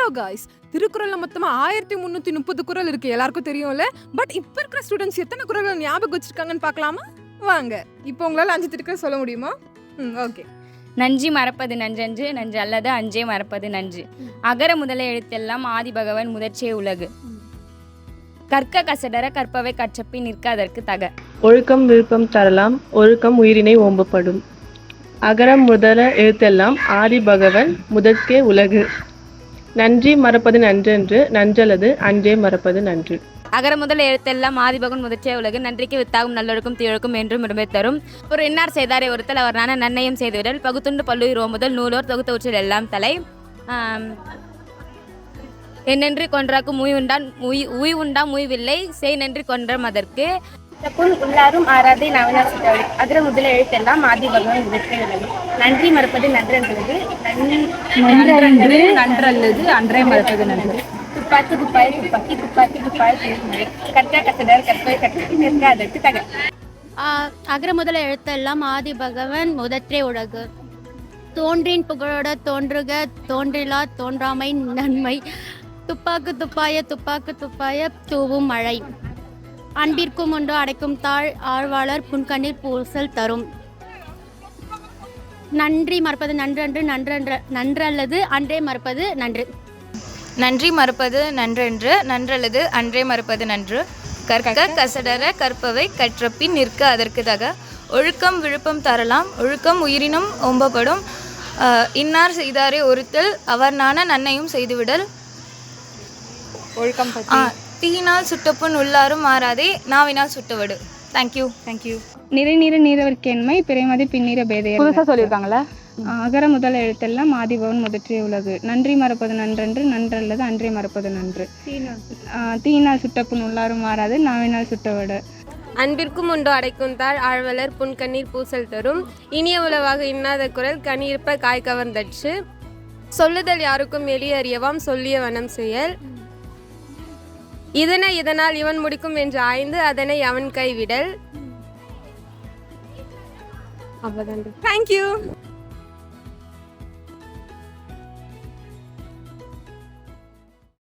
Hello guys, திருக்குறள்ல மொத்தமா 1330 குறள் இருக்கு, எல்லாருக்கும் தெரியும்ல. பட் இப்ப இருக்கிற ஸ்டூடெண்ட்ஸ் எத்தனை குறள் ஞாபகம் வச்சிருக்காங்கன்னு பார்க்கலாமா? வாங்க. இப்போ உங்களால 5 திருக்குறள் சொல்ல முடியுமா? ஓகே. நஞ்சி மறப்பது நன்றன்று, நன்று அல்லது அஞ்சே மறப்பது நன்று. அகர முதல எழுத்தெல்லாம் ஆதிபகவன் முதற்றே உலகு. கற்க கசடர கற்பவை கற்றப்பின் நிற்க அதற்கு தக. ஒழுக்கம் விருப்பம் தரலாம், ஒழுக்கம் உயிரினை ஓம்பப்படும். அகரம் முதல எழுத்தெல்லாம் ஆதி பகவன் முதற்கே உலகு. நன்றி மறப்பது நன்றன்று, நன்றல்லது அன்றே மறப்பது நன்று. அகர முதல எழுத்தெல்லாம் ஆதிபகவன் முதற்றே உலகு. நன்றிக்கு வித்தாகும் நல்லொழுக்கும் தீயொழுக்கும் என்றும் இடமே தரும். ஒரு என்னார் செய்தாரை ஒருத்தல் அவர் நான நன்னயம் செய்துவிடல். பகுத்துண்டு பல்லுயிர் ஓம்புதல் நூலோர் தொகுத்தவற்றில் எல்லாம் தலை. என்னென்று கொன்றாக்கும் உய் உண்டாம் உய்வில்லை செய் நன்றி கொன்றம் அதற்கு. உள்ளாரும் ஆராதை நவநாள் சுற்றவழி. அகர முதல எழுத்தெல்லாம் ஆதி பகவான் முதற்றே உலகு. நன்றி மறப்பது நன்றென்றது, நன்றல்லது அன்றே மறப்பது நன்று. துப்பாக்கி துப்பாய துப்பாக்கி துப்பாக்கி துப்பாய துப்பாக்கி. கற்க கசடர் கற்பை கற்று நிற்க அதற்கு தக. அகர முதல எழுத்தெல்லாம் ஆதி பகவன் முதற்றே உலகு. தோன்றின் புகழோட தோன்றுக தோன்றிலா தோன்றாமை நன்மை. துப்பாக்கு துப்பாய தூவும் மழை. அன்பிற்கும் உண்டோ அடைக்கும் தாழ் ஆழ்வாளர் புன்கண்ணீர் பூசல் தரும். நன்றி மறப்பது நன்றன்று, நன்றல்லது அன்றே மறப்பது நன்று. நன்றி மறப்பது நன்றென்று, நன்றல்லது அன்றே மறப்பது நன்று. கற்க கசடர கற்பவை கற்றப்பின் நிற்க அதற்கு தக. ஒழுக்கம் விழுப்பம் தரலாம், ஒழுக்கம் உயிரினும் ஓம்பப்படும். இன்னார் செய்தாரே ஒருத்தல் அவர் நான நன்னையும் செய்துவிடல். ஒழுக்கம் தீயினால் சுட்டப்புண் உள்ளாரும் மாறாதே நாவினால் சுட்டவடு. தேங்க்யூ. நிறை நீரவர்க்கேண்மை பிறைமதி பின்னிற பேதையர். புதுசாக சொல்லியிருக்காங்களா? அகர முதல் எழுத்தெல்லாம் ஆதிபவன் முதற்றே உலகு. நன்றி மறப்பது நன்றன்று, நன்றல்லது அன்றே மறப்பது நன்று. தீயினால் சுட்டப்புண் உள்ளாரும் மாறாது நாவினால் சுட்டவடு. அன்பிற்கும் உண்டோ அடைக்கும் தாழ் ஆழ்வலர் புன்கண்ணீர் பூசல் தரும். இனிய உளவாக இன்னாத குரல் கனியிருப்ப காய் கவர்ந்தற்று. சொல்லுதல் யாருக்கும் எளிய அறியவாம் சொல்லிய வனம் செயல். இதனால் இவன் முடிக்கும் என்று ஆய்ந்து அதனை அவன் கைவிடல். அவ்வளவுதான். தேங்க்யூ.